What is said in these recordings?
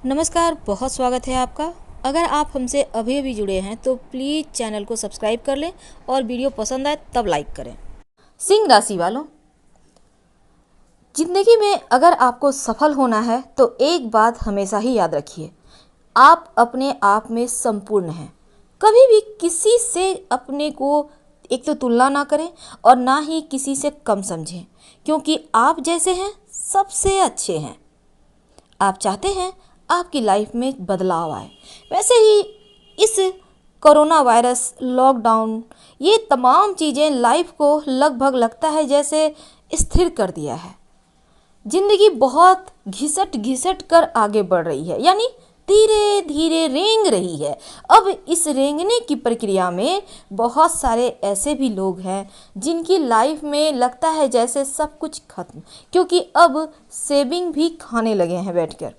नमस्कार, बहुत स्वागत है आपका। अगर आप हमसे अभी अभी जुड़े हैं तो प्लीज़ चैनल को सब्सक्राइब कर लें और वीडियो पसंद आए तब लाइक करें। सिंह राशि वालों, जिंदगी में अगर आपको सफल होना है तो एक बात हमेशा ही याद रखिए, आप अपने आप में संपूर्ण हैं। कभी भी किसी से अपने को एक तो तुलना ना करें और ना ही किसी से कम समझें, क्योंकि आप जैसे हैं सबसे अच्छे हैं। आप चाहते हैं आपकी लाइफ में बदलाव आए, वैसे ही इस कोरोना वायरस, लॉकडाउन, ये तमाम चीज़ें लाइफ को लगभग लगता है जैसे स्थिर कर दिया है। जिंदगी बहुत घिसट घिसट कर आगे बढ़ रही है, यानी धीरे धीरे रेंग रही है। अब इस रेंगने की प्रक्रिया में बहुत सारे ऐसे भी लोग हैं जिनकी लाइफ में लगता है जैसे सब कुछ खत्म, क्योंकि अब सेविंग भी खाने लगे हैं बैठकर।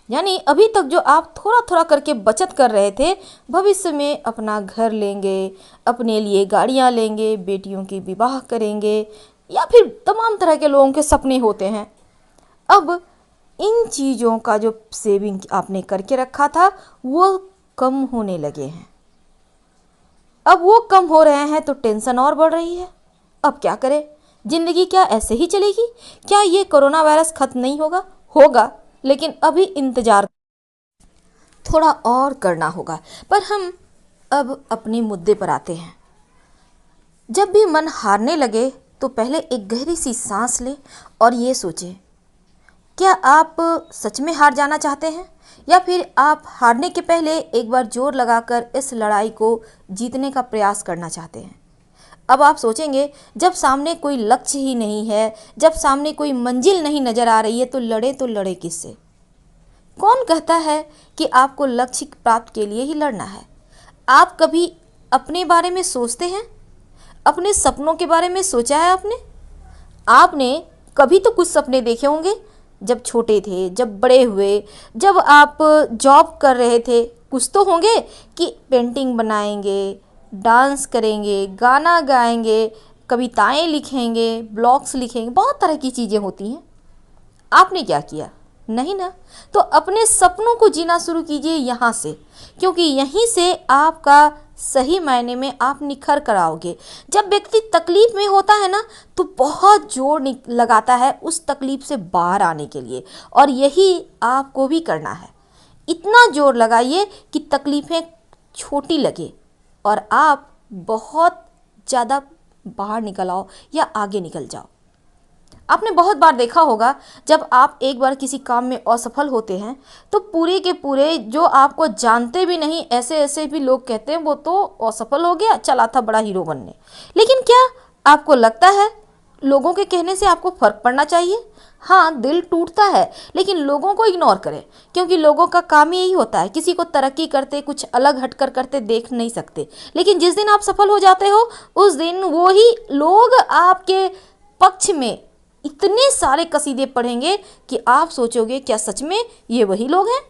यानी अभी तक जो आप थोड़ा थोड़ा करके बचत कर रहे थे, भविष्य में अपना घर लेंगे, अपने लिए गाड़ियां लेंगे, बेटियों की विवाह करेंगे, या फिर तमाम तरह के लोगों के सपने होते हैं। अब इन चीज़ों का जो सेविंग आपने करके रखा था वो कम होने लगे हैं। अब वो कम हो रहे हैं तो टेंशन और बढ़ रही है। अब क्या करें? जिंदगी क्या ऐसे ही चलेगी? क्या ये कोरोना वायरस खत्म नहीं होगा? होगा, लेकिन अभी इंतजार थोड़ा और करना होगा। पर हम अब अपने मुद्दे पर आते हैं। जब भी मन हारने लगे तो पहले एक गहरी सी सांस लें और ये सोचें, क्या आप सच में हार जाना चाहते हैं, या फिर आप हारने के पहले एक बार जोर लगाकर इस लड़ाई को जीतने का प्रयास करना चाहते हैं। अब आप सोचेंगे, जब सामने कोई लक्ष्य ही नहीं है, जब सामने कोई मंजिल नहीं नजर आ रही है, तो लड़े किससे? कौन कहता है कि आपको लक्ष्य प्राप्त के लिए ही लड़ना है? आप कभी अपने बारे में सोचते हैं? अपने सपनों के बारे में सोचा है आपने? आपने कभी तो कुछ सपने देखे होंगे, जब छोटे थे, जब बड़े हुए, जब आप जॉब कर रहे थे। कुछ तो होंगे कि पेंटिंग बनाएंगे, डांस करेंगे, गाना गाएंगे, कविताएं लिखेंगे, ब्लॉग्स लिखेंगे, बहुत तरह की चीज़ें होती हैं। आपने क्या किया? नहीं ना। तो अपने सपनों को जीना शुरू कीजिए यहाँ से, क्योंकि यहीं से आपका सही मायने में आप निखर कर आओगे। जब व्यक्ति तकलीफ में होता है ना, तो बहुत जोर लगाता है उस तकलीफ से बाहर आने के लिए, और यही आपको भी करना है। इतना जोर लगाइए कि तकलीफें छोटी लगे और आप बहुत ज़्यादा बाहर निकल आओ या आगे निकल जाओ। आपने बहुत बार देखा होगा, जब आप एक बार किसी काम में असफल होते हैं तो पूरे के पूरे जो आपको जानते भी नहीं, ऐसे ऐसे भी लोग कहते हैं वो तो असफल हो गया, चला था बड़ा हीरो बनने। लेकिन क्या आपको लगता है लोगों के कहने से आपको फर्क पड़ना चाहिए? हाँ, दिल टूटता है, लेकिन लोगों को इग्नोर करें, क्योंकि लोगों का काम यही होता है, किसी को तरक्की करते, कुछ अलग हटकर करते देख नहीं सकते। लेकिन जिस दिन आप सफल हो जाते हो, उस दिन वो ही लोग आपके पक्ष में इतने सारे कसीदे पढ़ेंगे कि आप सोचोगे, क्या सच में ये वही लोग हैं?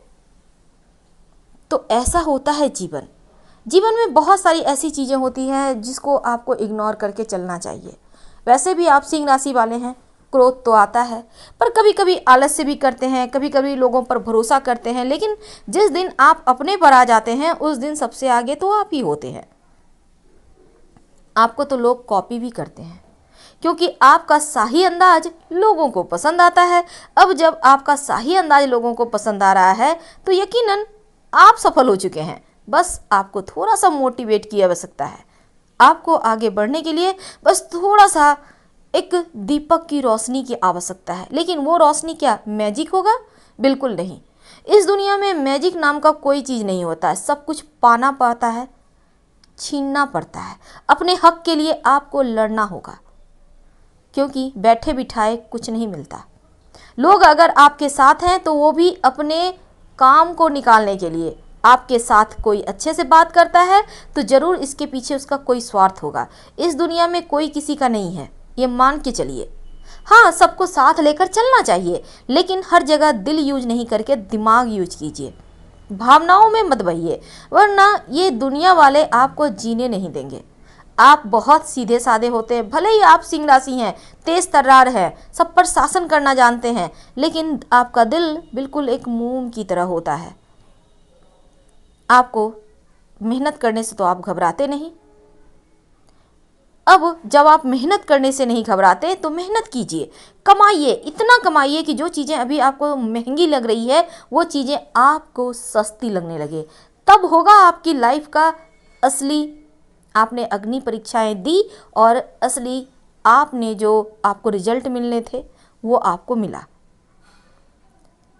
तो ऐसा होता है जीवन में बहुत सारी ऐसी चीज़ें होती हैं जिसको आपको इग्नोर करके चलना चाहिए। वैसे भी आप सिंह राशि वाले हैं, क्रोध तो आता है, पर कभी कभी आलस्य भी करते हैं, कभी कभी लोगों पर भरोसा करते हैं, लेकिन जिस दिन आप अपने पर आ जाते हैं उस दिन सबसे आगे तो आप ही होते हैं। आपको तो लोग कॉपी भी करते हैं, क्योंकि आपका शाही अंदाज लोगों को पसंद आता है। अब जब आपका शाही अंदाज लोगों को पसंद आ रहा है तो यकीनन आप सफल हो चुके हैं। बस आपको थोड़ा सा मोटिवेट की आवश्यकता है। आपको आगे बढ़ने के लिए बस थोड़ा सा एक दीपक की रोशनी की आवश्यकता है। लेकिन वो रोशनी क्या मैजिक होगा? बिल्कुल नहीं। इस दुनिया में मैजिक नाम का कोई चीज़ नहीं होता है। सब कुछ पाना पड़ता है, छीनना पड़ता है। अपने हक के लिए आपको लड़ना होगा, क्योंकि बैठे बिठाए कुछ नहीं मिलता। लोग अगर आपके साथ हैं तो वो भी अपने काम को निकालने के लिए। आपके साथ कोई अच्छे से बात करता है तो ज़रूर इसके पीछे उसका कोई स्वार्थ होगा। इस दुनिया में कोई किसी का नहीं है, ये मान के चलिए। हाँ, सबको साथ लेकर चलना चाहिए, लेकिन हर जगह दिल यूज नहीं करके दिमाग यूज कीजिए। भावनाओं में मत बहिए, वरना ये दुनिया वाले आपको जीने नहीं देंगे। आप बहुत सीधे साधे होते हैं, भले ही आप सिंह राशि हैं, तेज तर्रार है, सब पर शासन करना जानते हैं, लेकिन आपका दिल बिल्कुल एक मोम की तरह होता है। आपको मेहनत करने से तो आप घबराते नहीं। अब जब आप मेहनत करने से नहीं घबराते तो मेहनत कीजिए, कमाइए, इतना कमाइए कि जो चीज़ें अभी आपको महंगी लग रही है वो चीज़ें आपको सस्ती लगने लगे। तब होगा आपकी लाइफ का असली, आपने अग्नि परीक्षाएं दी और असली आपने जो आपको रिजल्ट मिलने थे वो आपको मिला।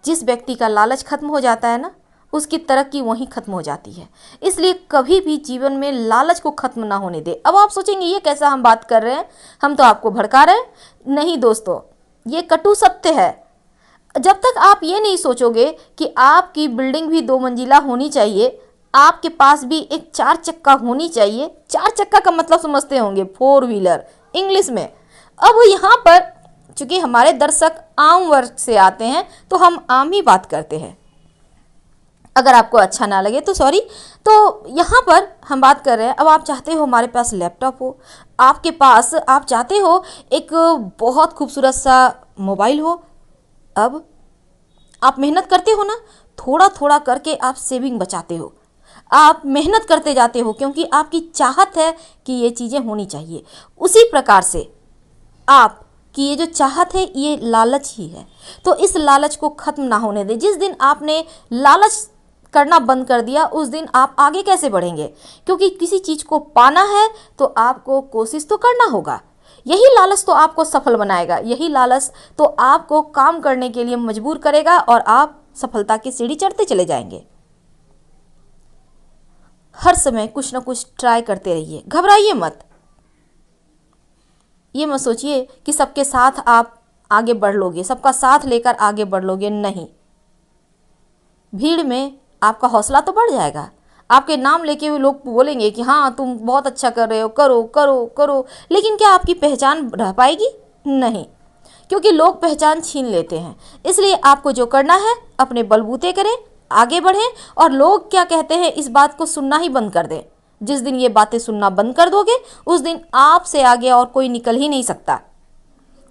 जिस व्यक्ति का लालच खत्म हो जाता है ना, उसकी तरक्की वहीं खत्म हो जाती है। इसलिए कभी भी जीवन में लालच को खत्म ना होने दे। अब आप सोचेंगे ये कैसा हम बात कर रहे हैं, हम तो आपको भड़का रहे हैं। नहीं दोस्तों, ये कटु सत्य है। जब तक आप ये नहीं सोचोगे कि आपकी बिल्डिंग भी 2 मंजिला होनी चाहिए, आपके पास भी एक 4 चक्का होनी चाहिए। 4 चक्का का मतलब समझते होंगे, 4 व्हीलर इंग्लिश में। अब यहाँ पर चूंकि हमारे दर्शक आम वर्ग से आते हैं तो हम आम ही बात करते हैं, अगर आपको अच्छा ना लगे तो सॉरी। तो यहाँ पर हम बात कर रहे हैं, अब आप चाहते हो हमारे पास लैपटॉप हो, आपके पास आप चाहते हो एक बहुत खूबसूरत सा मोबाइल हो। अब आप मेहनत करते हो ना, थोड़ा थोड़ा करके आप सेविंग बचाते हो, आप मेहनत करते जाते हो क्योंकि आपकी चाहत है कि ये चीज़ें होनी चाहिए। उसी प्रकार से आप कि ये जो चाहत है ये लालच ही है, तो इस लालच को खत्म ना होने दें। जिस दिन आपने लालच करना बंद कर दिया उस दिन आप आगे कैसे बढ़ेंगे, क्योंकि किसी चीज़ को पाना है तो आपको कोशिश तो करना होगा। यही लालच तो आपको सफल बनाएगा, यही लालच तो आपको काम करने के लिए मजबूर करेगा और आप सफलता की सीढ़ी चढ़ते चले जाएंगे। हर समय कुछ ना कुछ ट्राई करते रहिए, घबराइए मत। ये मत सोचिए कि सबके साथ आप आगे बढ़ लोगे, सबका साथ लेकर आगे बढ़ लोगे, नहीं। भीड़ में आपका हौसला तो बढ़ जाएगा, आपके नाम लेके हुए लोग बोलेंगे कि हाँ तुम बहुत अच्छा कर रहे हो, करो करो करो, लेकिन क्या आपकी पहचान रह पाएगी? नहीं, क्योंकि लोग पहचान छीन लेते हैं। इसलिए आपको जो करना है अपने बलबूते करें, आगे बढ़ें और लोग क्या कहते हैं इस बात को सुनना ही बंद कर दें। जिस दिन ये बातें सुनना बंद कर दोगे उस दिन आपसे आगे और कोई निकल ही नहीं सकता।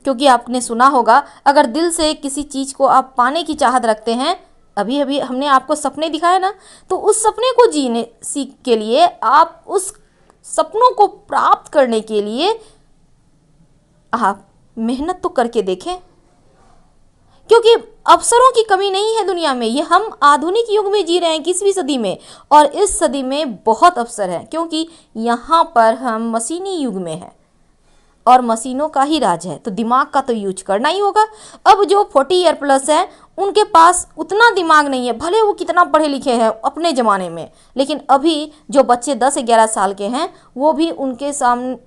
क्योंकि आपने सुना होगा, अगर दिल से किसी चीज़ को आप पाने की चाहत रखते हैं, अभी अभी हमने आपको सपने दिखाए ना, तो उस सपने को जीने सीख के लिए, आप उस सपनों को प्राप्त करने के लिए आप मेहनत तो करके देखें। क्योंकि अवसरों की कमी नहीं है दुनिया में। ये हम आधुनिक युग में जी रहे हैं, 21वीं सदी में, और इस सदी में बहुत अवसर है क्योंकि यहाँ पर हम मशीनी युग में हैं और मशीनों का ही राज है, तो दिमाग का तो यूज करना ही होगा। अब जो 40 ईयर प्लस है उनके पास उतना दिमाग नहीं है, भले वो कितना पढ़े लिखे हैं अपने ज़माने में, लेकिन अभी जो बच्चे 10-11 साल के हैं वो भी उनके सामने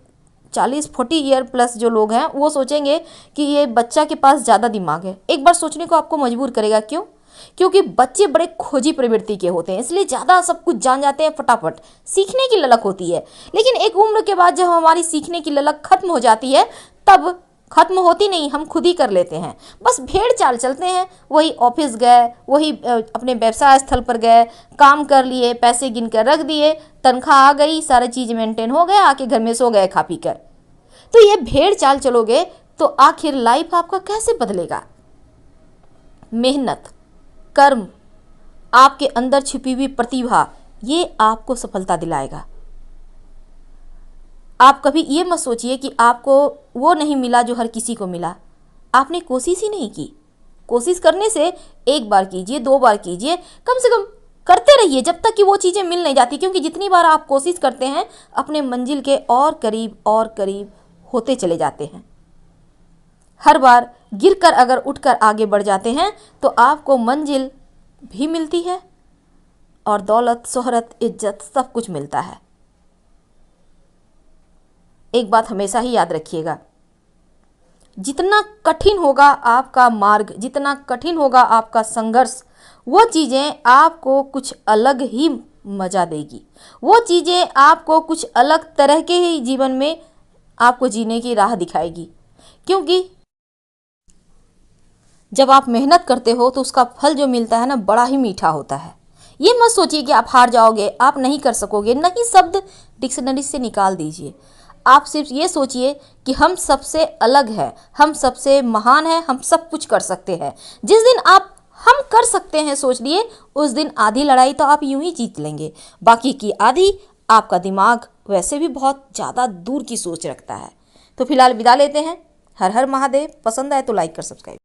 40-40 ईयर प्लस जो लोग हैं वो सोचेंगे कि ये बच्चा के पास ज़्यादा दिमाग है। एक बार सोचने को आपको मजबूर करेगा। क्यों? क्योंकि बच्चे बड़े खोजी प्रवृत्ति के होते हैं, इसलिए ज़्यादा सब कुछ जान जाते हैं, फटाफट सीखने की ललक होती है। लेकिन एक उम्र के बाद जब हमारी सीखने की ललक खत्म हो जाती है, तब खत्म होती नहीं, हम खुद ही कर लेते हैं, बस भेड़ चाल चलते हैं। वही ऑफिस गए, वही अपने व्यवसाय स्थल पर गए, काम कर लिए, पैसे गिन कर रख दिए, तनख्वाह आ गई, सारी चीज़ मेंटेन हो गया, आके घर में सो गए खा पी कर। तो ये भेड़ चाल चलोगे तो आखिर लाइफ आपका कैसे बदलेगा? मेहनत, कर्म, आपके अंदर छिपी हुई प्रतिभा, ये आपको सफलता दिलाएगा। आप कभी ये मत सोचिए कि आपको वो नहीं मिला जो हर किसी को मिला, आपने कोशिश ही नहीं की। कोशिश करने से एक बार कीजिए, 2 बार कीजिए, कम से कम करते रहिए जब तक कि वो चीज़ें मिल नहीं जाती, क्योंकि जितनी बार आप कोशिश करते हैं अपने मंजिल के और करीब होते चले जाते हैं। हर बार गिरकर अगर उठकर आगे बढ़ जाते हैं तो आपको मंजिल भी मिलती है और दौलत, शोहरत, इज्जत सब कुछ मिलता है। एक बात हमेशा ही याद रखिएगा, जितना कठिन होगा आपका मार्ग, जितना कठिन होगा आपका संघर्ष, वो चीज़ें आपको कुछ अलग ही मज़ा देगी। वो चीज़ें आपको कुछ अलग तरह के ही जीवन में आपको जीने की राह दिखाएगी। क्योंकि जब आप मेहनत करते हो तो उसका फल जो मिलता है ना, बड़ा ही मीठा होता है। ये मत सोचिए कि आप हार जाओगे, आप नहीं कर सकोगे, नहीं शब्द डिक्शनरी से निकाल दीजिए। आप सिर्फ ये सोचिए कि हम सबसे अलग हैं, हम सबसे महान हैं, हम सब कुछ कर सकते हैं। जिस दिन आप हम कर सकते हैं सोच लिए, उस दिन आधी लड़ाई तो आप यूं ही जीत लेंगे, बाकी की आधी आपका दिमाग वैसे भी बहुत ज़्यादा दूर की सोच रखता है। तो फिलहाल विदा लेते हैं। हर हर महादेव। पसंद आए तो लाइक कर सब्सक्राइब।